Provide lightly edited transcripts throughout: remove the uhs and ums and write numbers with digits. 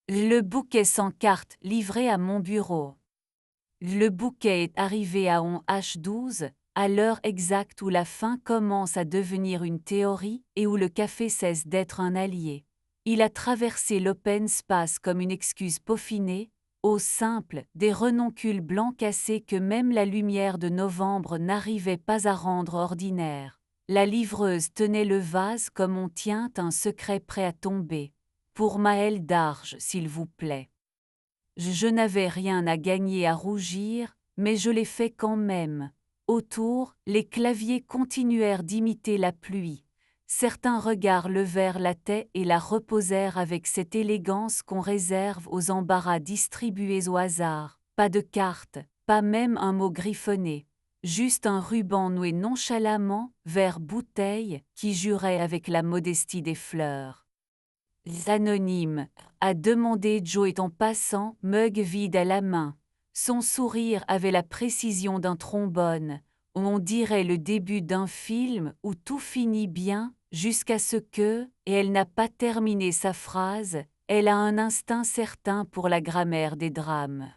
Le bouquet sans carte livré à mon bureau. Le bouquet est arrivé à 11h12, à l'heure exacte où la faim commence à devenir une théorie et où le café cesse d'être un allié. Il a traversé l'open space comme une excuse peaufinée, au simple, des renoncules blancs cassés que même la lumière de novembre n'arrivait pas à rendre ordinaire. La livreuse tenait le vase comme on tient un secret prêt à tomber. Pour Maëlle Darge, s'il vous plaît. Je n'avais rien à gagner à rougir, mais je l'ai fait quand même. Autour, les claviers continuèrent d'imiter la pluie. Certains regards levèrent la tête et la reposèrent avec cette élégance qu'on réserve aux embarras distribués au hasard. Pas de carte, pas même un mot griffonné. Juste un ruban noué nonchalamment vers bouteille qui jurait avec la modestie des fleurs. L'anonyme a demandé Joe en passant, mug vide à la main. Son sourire avait la précision d'un trombone. On dirait le début d'un film où tout finit bien, jusqu'à ce que, et elle n'a pas terminé sa phrase, elle a un instinct certain pour la grammaire des drames.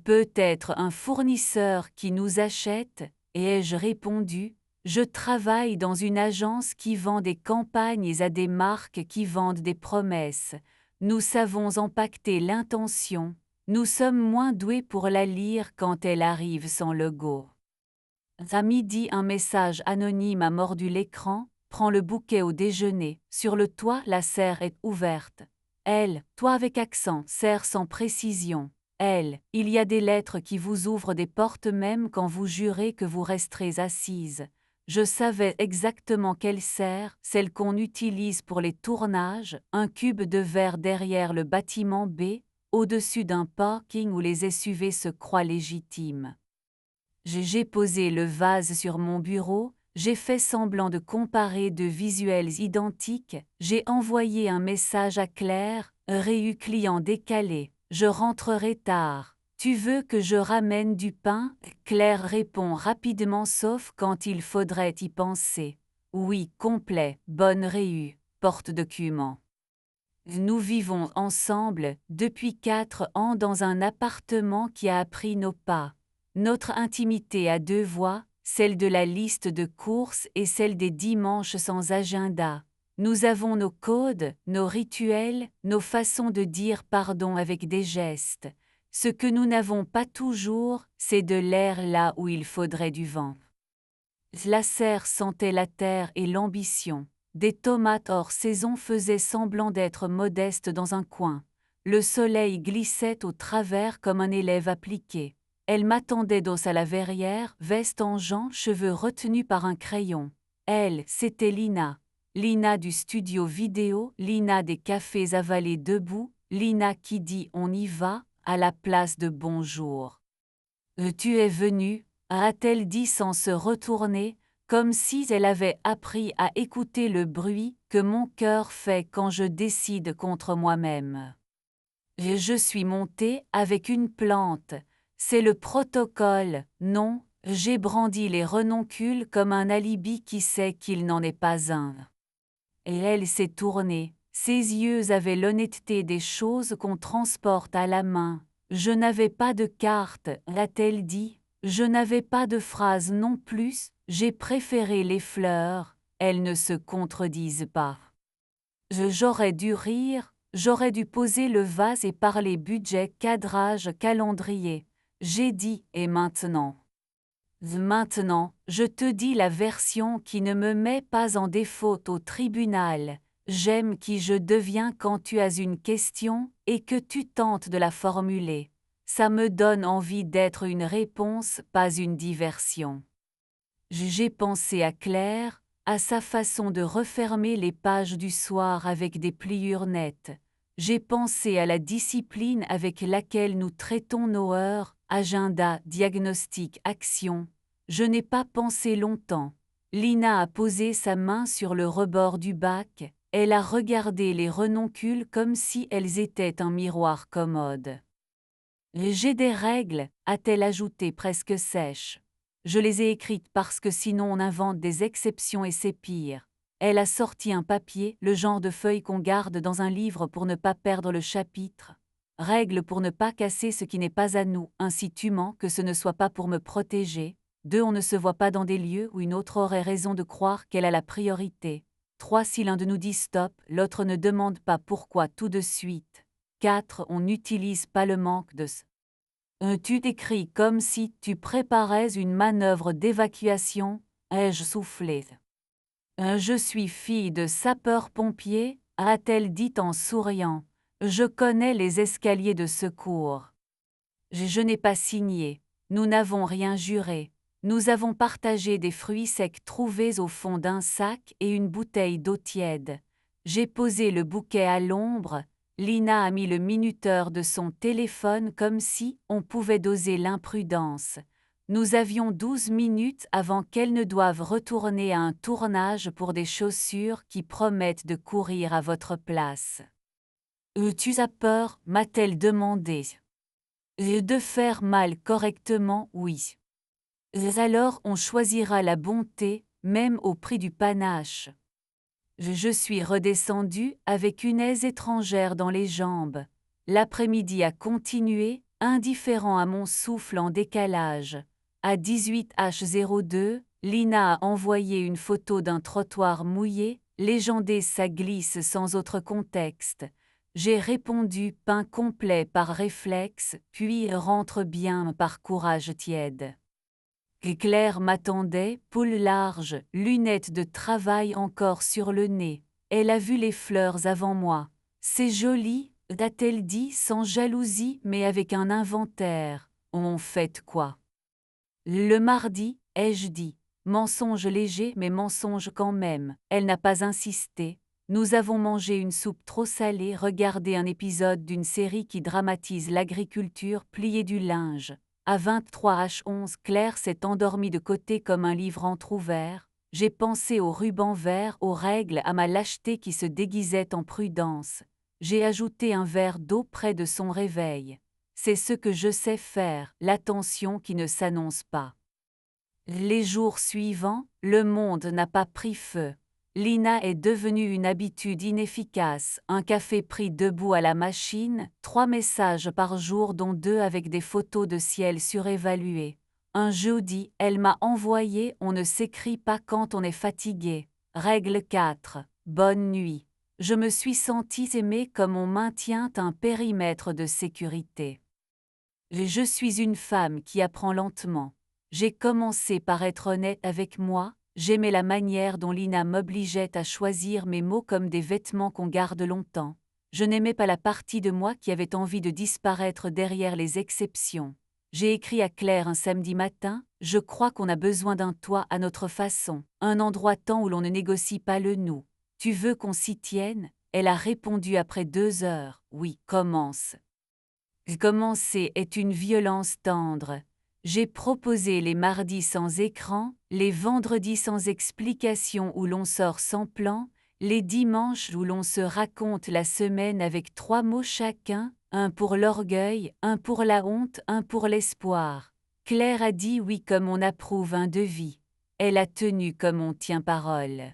Peut-être un fournisseur qui nous achète, et ai-je répondu, je travaille dans une agence qui vend des campagnes à des marques qui vendent des promesses. Nous savons empaqueter l'intention, nous sommes moins doués pour la lire quand elle arrive sans logo. À midi, un message anonyme a mordu l'écran, prends le bouquet au déjeuner, sur le toit la serre est ouverte. Elle, toi avec accent, serre sans précision. Elle, il y a des lettres qui vous ouvrent des portes même quand vous jurez que vous resterez assise. Je savais exactement quelle serre, celle qu'on utilise pour les tournages, un cube de verre derrière le bâtiment B, au-dessus d'un parking où les SUV se croient légitimes. J'ai posé le vase sur mon bureau, j'ai fait semblant de comparer deux visuels identiques, j'ai envoyé un message à Claire, réu client décalé, je rentrerai tard. Tu veux que je ramène du pain? Claire répond rapidement sauf quand il faudrait y penser. Oui, complet, bonne réu, porte-document. Nous vivons ensemble depuis 4 ans dans un appartement qui a appris nos pas. Notre intimité a deux voix, celle de la liste de courses et celle des dimanches sans agenda. Nous avons nos codes, nos rituels, nos façons de dire pardon avec des gestes. Ce que nous n'avons pas toujours, c'est de l'air là où il faudrait du vent. La serre sentait la terre et l'ambition. Des tomates hors saison faisaient semblant d'être modestes dans un coin. Le soleil glissait au travers comme un élève appliqué. Elle m'attendait dos à la verrière, veste en jean, cheveux retenus par un crayon. Elle, c'était Lina. Lina du studio vidéo, Lina des cafés avalés debout, Lina qui dit on y va, à la place de bonjour. Tu es venue, a-t-elle dit sans se retourner, comme si elle avait appris à écouter le bruit que mon cœur fait quand je décide contre moi-même. Je suis montée avec une plante. C'est le protocole, non, j'ai brandi les renoncules comme un alibi qui sait qu'il n'en est pas un. Et elle s'est tournée, ses yeux avaient l'honnêteté des choses qu'on transporte à la main. Je n'avais pas de carte, a-t-elle dit, je n'avais pas de phrase non plus, j'ai préféré les fleurs, elles ne se contredisent pas. J'aurais dû rire, j'aurais dû poser le vase et parler budget, cadrage, calendrier. J'ai dit, et maintenant? Maintenant, je te dis la version qui ne me met pas en défaut au tribunal. J'aime qui je deviens quand tu as une question et que tu tentes de la formuler. Ça me donne envie d'être une réponse, pas une diversion. J'ai pensé à Claire, à sa façon de refermer les pages du soir avec des pliures nettes. J'ai pensé à la discipline avec laquelle nous traitons nos heures, agenda, diagnostic, action. Je n'ai pas pensé longtemps. Lina a posé sa main sur le rebord du bac, elle a regardé les renoncules comme si elles étaient un miroir commode. J'ai des règles, a-t-elle ajouté presque sèche. Je les ai écrites parce que sinon on invente des exceptions et c'est pire. Elle a sorti un papier, le genre de feuille qu'on garde dans un livre pour ne pas perdre le chapitre. Règle pour ne pas casser ce qui n'est pas à nous, ainsi tuant que ce ne soit pas pour me protéger. 2. On ne se voit pas dans des lieux où une autre aurait raison de croire qu'elle a la priorité. 3. Si l'un de nous dit stop, l'autre ne demande pas pourquoi tout de suite. 4. On n'utilise pas le manque de tu t'écris comme si tu préparais une manœuvre d'évacuation, ai-je soufflé. Je suis fille de sapeur-pompier, a-t-elle dit en souriant. Je connais les escaliers de secours. Je n'ai pas signé. Nous n'avons rien juré. Nous avons partagé des fruits secs trouvés au fond d'un sac et une bouteille d'eau tiède. J'ai posé le bouquet à l'ombre. Lina a mis le minuteur de son téléphone comme si on pouvait doser l'imprudence. Nous avions 12 minutes avant qu'elle ne doive retourner à un tournage pour des chaussures qui promettent de courir à votre place. Tu as peur, m'a-t-elle demandé. De faire mal correctement, oui. Alors on choisira la bonté, même au prix du panache. Je suis redescendue avec une aise étrangère dans les jambes. L'après-midi a continué, indifférent à mon souffle en décalage. À 18h02, Lina a envoyé une photo d'un trottoir mouillé, légendé ça glisse sans autre contexte. J'ai répondu pain complet par réflexe, puis rentre bien par courage tiède. Claire m'attendait, poule large, lunettes de travail encore sur le nez. Elle a vu les fleurs avant moi. C'est joli, a-t-elle dit sans jalousie mais avec un inventaire. On fait quoi? Le mardi, ai-je dit. Mensonge léger mais mensonge quand même. Elle n'a pas insisté. Nous avons mangé une soupe trop salée, regardé un épisode d'une série qui dramatise l'agriculture, plié du linge. À 23h11, Claire s'est endormie de côté comme un livre entrouvert. J'ai pensé au ruban vert, aux règles, à ma lâcheté qui se déguisait en prudence. J'ai ajouté un verre d'eau près de son réveil. C'est ce que je sais faire, l'attention qui ne s'annonce pas. Les jours suivants, le monde n'a pas pris feu. Lina est devenue une habitude inefficace, un café pris debout à la machine, 3 messages par jour dont 2 avec des photos de ciel surévaluées. Un jeudi, elle m'a envoyé « On ne s'écrit pas quand on est fatigué ». Règle 4. Bonne nuit. Je me suis sentie aimée comme on maintient un périmètre de sécurité. Je suis une femme qui apprend lentement. J'ai commencé par être honnête avec moi, j'aimais la manière dont Lina m'obligeait à choisir mes mots comme des vêtements qu'on garde longtemps. Je n'aimais pas la partie de moi qui avait envie de disparaître derrière les exceptions. J'ai écrit à Claire un samedi matin, je crois qu'on a besoin d'un toit à notre façon, un endroit-temps où l'on ne négocie pas le nous. Tu veux qu'on s'y tienne? Elle a répondu après 2 heures, oui, commence. Commencer est une violence tendre. J'ai proposé les mardis sans écran, les vendredis sans explication où l'on sort sans plan, les dimanches où l'on se raconte la semaine avec 3 mots chacun, un pour l'orgueil, un pour la honte, un pour l'espoir. Claire a dit oui comme on approuve un devis. Elle a tenu comme on tient parole.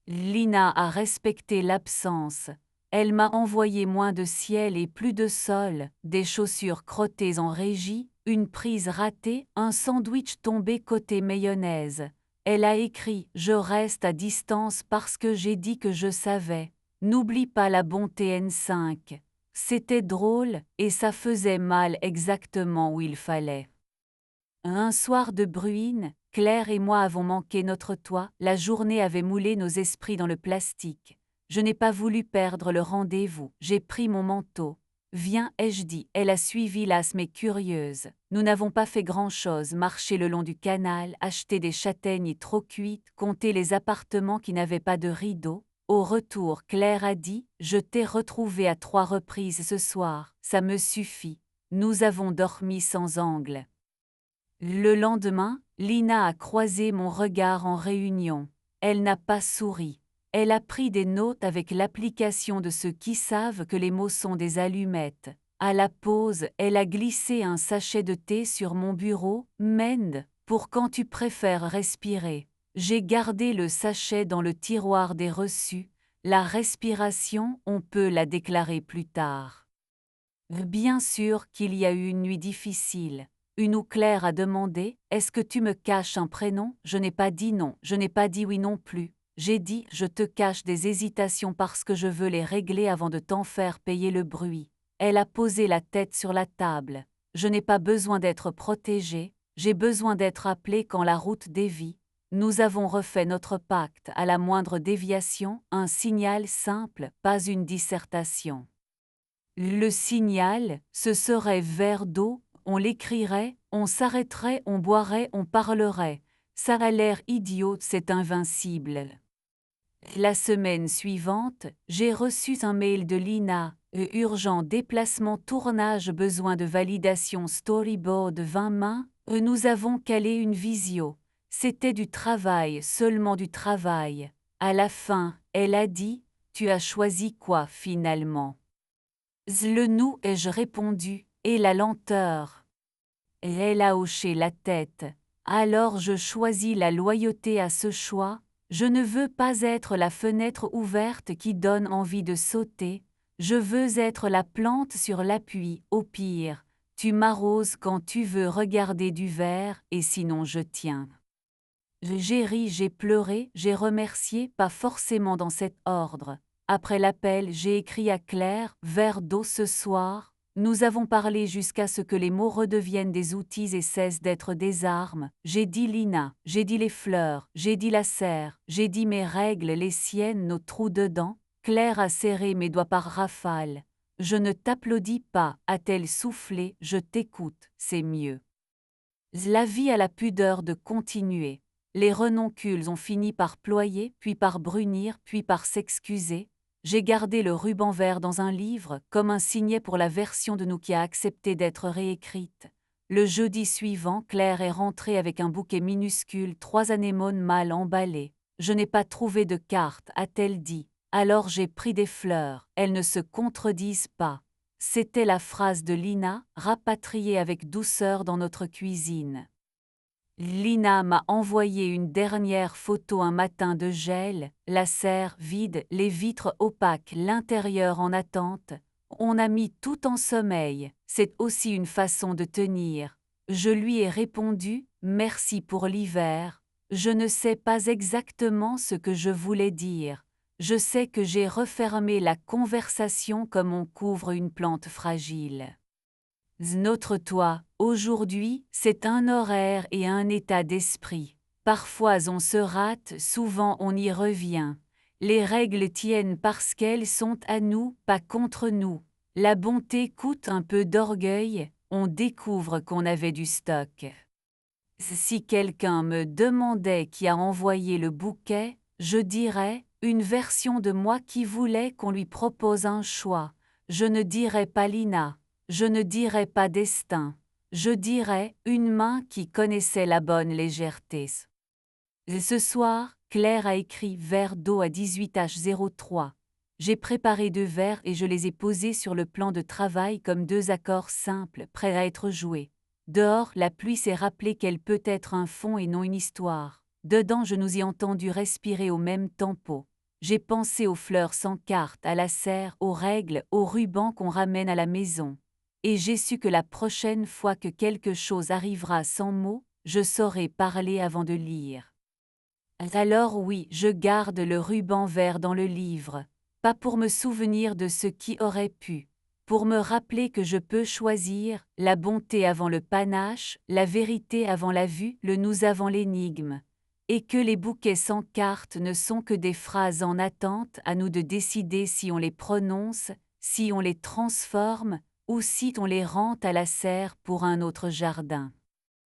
Lina a respecté l'absence. Elle m'a envoyé moins de ciel et plus de sol, des chaussures crottées en régie, une prise ratée, un sandwich tombé côté mayonnaise. Elle a écrit « Je reste à distance parce que j'ai dit que je savais. N'oublie pas la bonté N5. » C'était drôle, et ça faisait mal exactement où il fallait. Un soir de bruine, Claire et moi avons manqué notre toit, la journée avait moulé nos esprits dans le plastique. Je n'ai pas voulu perdre le rendez-vous, j'ai pris mon manteau. Viens, ai-je dit, elle a suivi l'as mais curieuse. Nous n'avons pas fait grand-chose, marché le long du canal, acheter des châtaignes trop cuites, compter les appartements qui n'avaient pas de rideaux. Au retour, Claire a dit, je t'ai retrouvé à 3 reprises ce soir, ça me suffit. Nous avons dormi sans angle. Le lendemain, Lina a croisé mon regard en réunion. Elle n'a pas souri. Elle a pris des notes avec l'application de ceux qui savent que les mots sont des allumettes. À la pause, elle a glissé un sachet de thé sur mon bureau, Mende, pour quand tu préfères respirer. J'ai gardé le sachet dans le tiroir des reçus, la respiration, on peut la déclarer plus tard. Bien sûr qu'il y a eu une nuit difficile. Une ou Claire a demandé « Est-ce que tu me caches un prénom ?» Je n'ai pas dit non, je n'ai pas dit oui non plus. J'ai dit « Je te cache des hésitations parce que je veux les régler avant de t'en faire payer le bruit. » Elle a posé la tête sur la table. Je n'ai pas besoin d'être protégée, j'ai besoin d'être appelée quand la route dévie. Nous avons refait notre pacte à la moindre déviation, un signal simple, pas une dissertation. Le signal, ce serait verre d'eau, on l'écrirait, on s'arrêterait, on boirait, on parlerait. Ça a l'air idiot, c'est invincible. La semaine suivante, j'ai reçu un mail de Lina, urgent déplacement tournage besoin de validation storyboard 20 mains, nous avons calé une visio. C'était du travail, seulement du travail. À la fin, elle a dit, tu as choisi quoi finalement? Le nous ai-je répondu, et la lenteur. Et elle a hoché la tête. Alors je choisis la loyauté à ce choix, je ne veux pas être la fenêtre ouverte qui donne envie de sauter, je veux être la plante sur l'appui, au pire, tu m'arroses quand tu veux regarder du verre, et sinon je tiens. J'ai ri, j'ai pleuré, j'ai remercié, pas forcément dans cet ordre. Après l'appel, j'ai écrit à Claire, verre d'eau ce soir. Nous avons parlé jusqu'à ce que les mots redeviennent des outils et cessent d'être des armes. J'ai dit Lina, j'ai dit les fleurs, j'ai dit la serre, j'ai dit mes règles, les siennes, nos trous dedans. Claire a serré mes doigts par rafale. Je ne t'applaudis pas, a-t-elle soufflé, je t'écoute, c'est mieux. La vie a la pudeur de continuer. Les renoncules ont fini par ployer, puis par brunir, puis par s'excuser. J'ai gardé le ruban vert dans un livre, comme un signet pour la version de nous qui a accepté d'être réécrite. Le jeudi suivant, Claire est rentrée avec un bouquet minuscule, 3 anémones mal emballées. Je n'ai pas trouvé de carte, a-t-elle dit. Alors j'ai pris des fleurs, elles ne se contredisent pas. C'était la phrase de Lina, rapatriée avec douceur dans notre cuisine. Lina m'a envoyé une dernière photo un matin de gel, la serre vide, les vitres opaques, l'intérieur en attente. On a mis tout en sommeil, c'est aussi une façon de tenir. Je lui ai répondu, merci pour l'hiver. Je ne sais pas exactement ce que je voulais dire. Je sais que j'ai refermé la conversation comme on couvre une plante fragile. Notre toit, aujourd'hui, c'est un horaire et un état d'esprit. Parfois on se rate, souvent on y revient. Les règles tiennent parce qu'elles sont à nous, pas contre nous. La bonté coûte un peu d'orgueil, on découvre qu'on avait du stock. Si quelqu'un me demandait qui a envoyé le bouquet, je dirais, une version de moi qui voulait qu'on lui propose un choix. Je ne dirais pas Lina. Je ne dirais pas destin, je dirais une main qui connaissait la bonne légèreté. Ce soir, Claire a écrit verre d'eau à 18h03. J'ai préparé 2 verres et je les ai posés sur le plan de travail comme 2 accords simples, prêts à être joués. Dehors, la pluie s'est rappelé qu'elle peut être un fond et non une histoire. Dedans, je nous ai entendus respirer au même tempo. J'ai pensé aux fleurs sans carte, à la serre, aux règles, aux rubans qu'on ramène à la maison. Et j'ai su que la prochaine fois que quelque chose arrivera sans mots, je saurai parler avant de lire. Alors oui, je garde le ruban vert dans le livre, pas pour me souvenir de ce qui aurait pu, pour me rappeler que je peux choisir, la bonté avant le panache, la vérité avant la vue, le nous avant l'énigme, et que les bouquets sans carte ne sont que des phrases en attente, à nous de décider si on les prononce, si on les transforme, ou si on les rend à la serre pour un autre jardin.